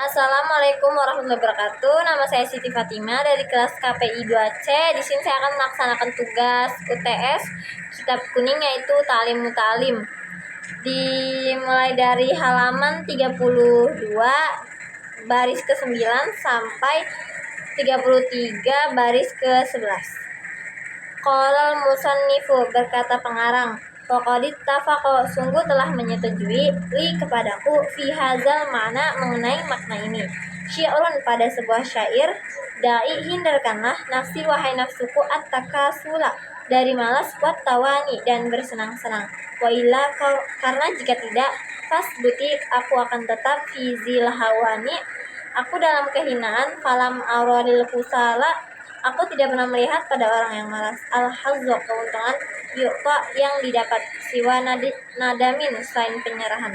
Assalamualaikum warahmatullahi wabarakatuh. Nama saya Siti Fatima dari kelas KPI 2C. Di sini saya akan melaksanakan tugas UTS Kitab Kuning, yaitu Ta'lim Muta'alim. Dimulai dari halaman 32 baris ke-9 sampai 33 baris ke-11. Qolal musannifu, berkata pengarang, faqadit tafaqo, sungguh telah menyetujui li kepadaku fi hazal makna, mengenai makna ini. Syi'run, pada sebuah syair, da'i, hindarkanlah nafsi, wahai nafsuku, at-takasula, dari malas, wat tawani, dan bersenang-senang. Wa illa, karena jika tidak, fasbuti, aku akan tetap fi zil hawani, aku dalam kehinaan, falam aradil kusala, aku tidak pernah melihat pada orang yang malas, al-hazzo, keuntungan, yu'ta, yang didapat, siwa nadamin, selain penyerahan,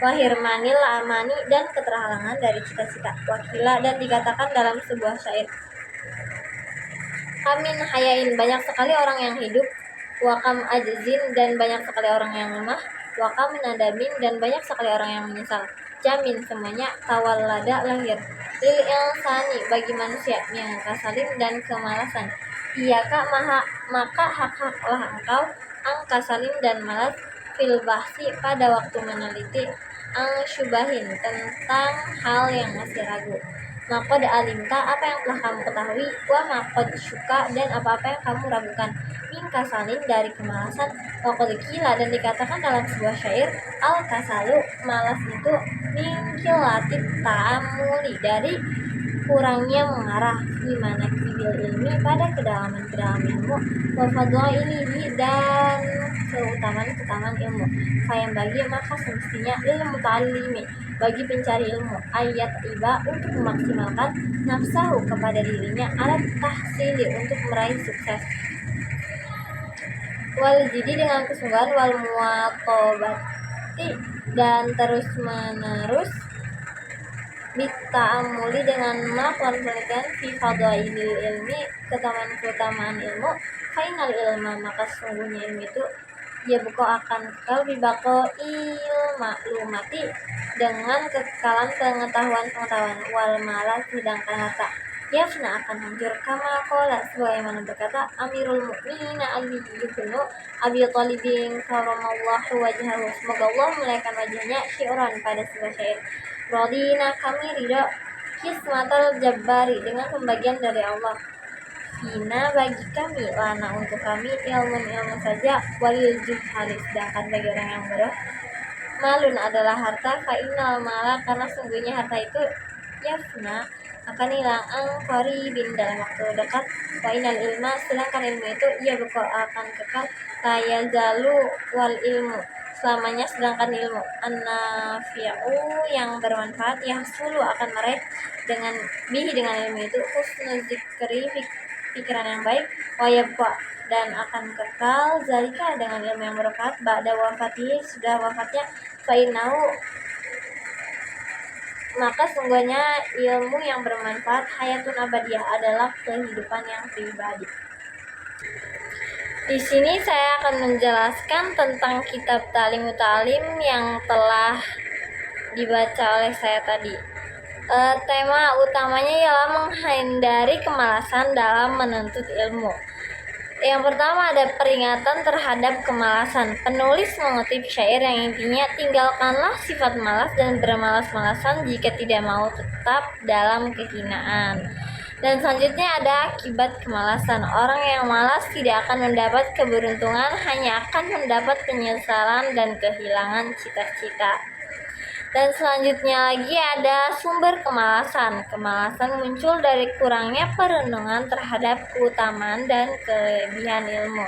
wahirmanil amani, dan keterhalangan dari cita-cita, wakila, dan dikatakan dalam sebuah syair, kamin hayain, banyak sekali orang yang hidup, wakam ajzin, dan banyak sekali orang yang lemah, wakam nadamin, dan banyak sekali orang yang menyesal, jamin, semuanya, tawallada, lahir, lil insani, bagi manusia, yang kasalim, dan kemalasan, iyaka, maka hak-haklah engkau, ang kasalim, dan malas, fil bahsi, pada waktu meneliti, ang syubahin, tentang hal yang masih ragu, maqad alimta, apa yang telah kamu ketahui, wa maqad syuka, dan apa-apa yang kamu ragukan, min kasalin, dari kemalasan, wa qad qila, dan dikatakan dalam sebuah syair, al kasalu, malas itu, min qillatit ta'amuli, dari kurangnya mengarah, gimana kibil ilmi, pada kedalaman ilmu, wa fadhailihi, dan keutamaan ilmu, fayam bagi, maka semestinya ilmu ta'alimi, bagi pencari ilmu, ayat iba, untuk memaksimalkan nafsahu, kepada dirinya, alat tahsili, untuk meraih sukses, wal jidi, dengan kesungguhan, wal muwaqabati, dan terus menerus, bita'amuli, dengan melakukan penelitian, fi fadhailil ilmi, keutamaan ilmu, fainal ilma, maka sesungguhnya ilmu itu, ya buka akan kekal, bibako maklumati, dengan kekekalan pengetahuan, wal malah, sedangkan harta, yafna, akan hancur, kama qala, sebagaimana berkata Amirul Mukminin Ali bin Abi Thalib karamallahu wajhahu, semoga Allah memuliakan wajahnya, syi'ran, pada sebuah syair, radina, kami ridho, kismatal jabbari, dengan pembagian dari Allah, hina, bagi kami, lana, untuk kami, ilmu saja, walil juhali, sedangkan bagi orang yang bodoh, malun, adalah harta, fainal mala, karena sungguhnya harta itu, yafna, akan hilang, qaribin, dalam waktu dekat, fainal ilma, sedangkan ilmu itu, ia akan kekal, tayazalu, wal ilmu, selamanya, sedangkan ilmu, an-nafi'u, yang bermanfaat, yang sulu, akan meraih dengan ilmu itu, husnul zikri, pikiran yang baik, wayabqa, dan akan kekal, zalika, dengan ilmu yang bermanfaat, ba'da wafatihi, sudah wafatnya, fainau, maka sungguhnya ilmu yang bermanfaat, hayatun abadiyah, adalah kehidupan yang pribadi. Di sini saya akan menjelaskan tentang kitab Ta'lim Muta'alim yang telah dibaca oleh saya tadi. Tema utamanya ialah menghindari kemalasan dalam menuntut ilmu. Yang pertama ada peringatan terhadap kemalasan. Penulis mengutip syair yang intinya, tinggalkanlah sifat malas dan bermalas-malasan jika tidak mau tetap dalam kehinaan. Dan selanjutnya ada akibat kemalasan. Orang yang malas tidak akan mendapat keberuntungan, hanya akan mendapat penyesalan dan kehilangan cita-cita. Dan selanjutnya lagi ada sumber kemalasan. Kemalasan muncul dari kurangnya perenungan terhadap keutamaan dan kelebihan ilmu.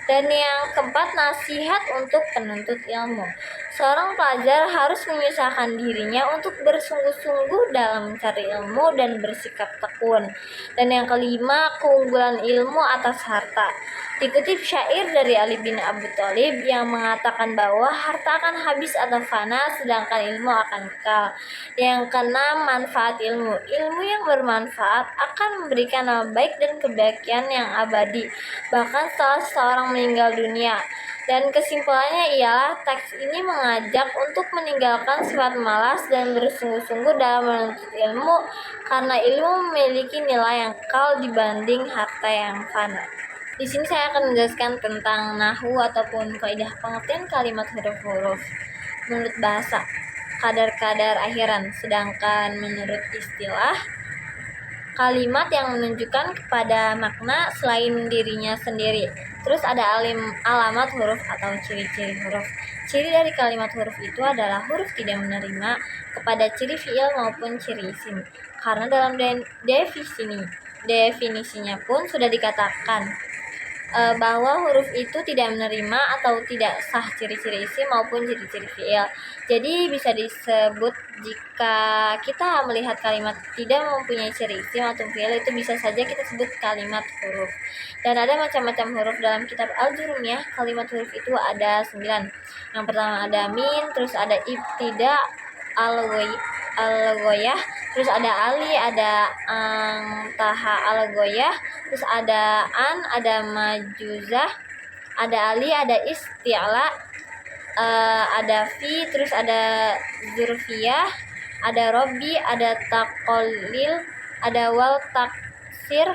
Dan yang keempat, nasihat untuk penuntut ilmu. Seorang pelajar harus menyusahkan dirinya untuk bersungguh-sungguh dalam mencari ilmu dan bersikap tekun. Dan yang kelima, keunggulan ilmu atas harta. Dikutip syair dari Ali bin Abi Thalib yang mengatakan bahwa harta akan habis atau fana, sedangkan ilmu akan kekal. Yang keenam, manfaat ilmu. Ilmu yang bermanfaat akan memberikan nama baik dan kebaikan yang abadi, bahkan setelah seseorang meninggal dunia. Dan kesimpulannya ialah teks ini mengajak untuk meninggalkan sifat malas dan bersungguh-sungguh dalam menuntut ilmu, karena ilmu memiliki nilai yang kekal dibanding harta yang fana. Di sini saya akan menjelaskan tentang nahwu ataupun kaidah pengertian kalimat huruf-huruf menurut bahasa, kadar-kadar akhiran. Sedangkan menurut istilah, kalimat yang menunjukkan kepada makna selain dirinya sendiri. Terus ada alamat huruf atau ciri-ciri huruf. Ciri dari kalimat huruf itu adalah huruf tidak menerima kepada ciri fiil maupun ciri isim. Karena dalam definisinya pun sudah dikatakan bahwa huruf itu tidak menerima atau tidak sah ciri-ciri isim maupun ciri-ciri fiil. Jadi bisa disebut jika kita melihat kalimat tidak mempunyai ciri isim atau fiil, itu bisa saja kita sebut kalimat huruf. Dan ada macam-macam huruf dalam kitab Al-Jurumiyah. Kalimat huruf itu ada 9. Yang pertama ada min, terus ada ibtida, al-goyah, terus ada ali, ada taha al-goyah, terus ada ada majuzah, ada ali, ada isti'la, ada fi, terus ada zurfiyah, ada robi, ada taqolil, ada wal taksir,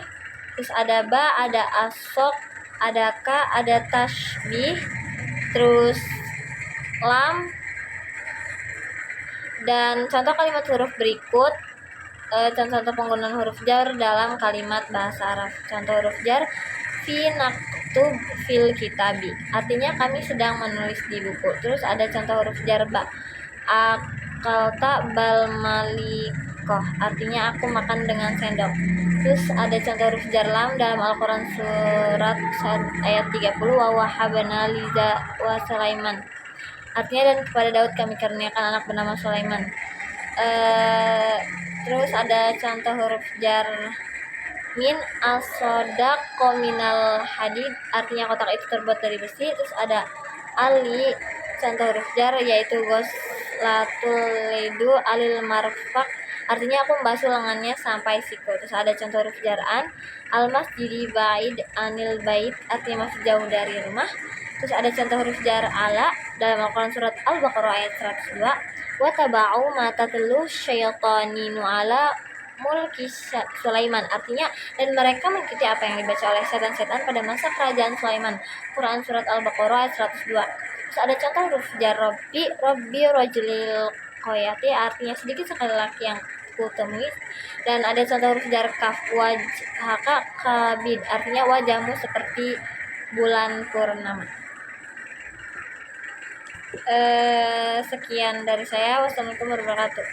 terus ada ba, ada asok, ada ka, ada tasbih, terus lam. Dan contoh kalimat huruf berikut, contoh penggunaan huruf jar dalam kalimat bahasa Arab. Contoh huruf jar, fi naktub fil kitabi, artinya kami sedang menulis di buku. Terus ada contoh huruf jar ba, akalta bal malikoh, artinya aku makan dengan sendok. Terus ada contoh huruf jar lam dalam Al-Quran surat ayat 30, wa wahabna liza wa Sulaiman, artinya dan kepada Daud kami karuniakan anak bernama Sulaiman. Terus ada contoh huruf jar min, al-sodaq minal hadid, artinya kotak itu terbuat dari besi. Terus ada ali, contoh huruf jar yaitu goslatul lidu alil marfaq, artinya aku membasuh lengannya sampai siku. Terus ada contoh huruf jar an, al-masjidi ba'id anil bait, artinya masih jauh dari rumah. Terus ada contoh huruf jar ala dalam Al-Quran surat Al-Baqarah ayat 102, wa taba'u ma tatlu syaitaninu ala mulki Sulaiman, artinya dan mereka mengikuti apa yang dibaca oleh setan-setan pada masa kerajaan Sulaiman. Quran surat Al-Baqarah ayat 102. Terus ada contoh huruf jar robbi rajulil qoyati, artinya sedikit sekali laki yang kutemui. Dan ada contoh huruf jar kaf, wajhaka kabid, artinya wajahmu seperti bulan purnama. Sekian dari saya. Wassalamualaikum warahmatullahi wabarakatuh.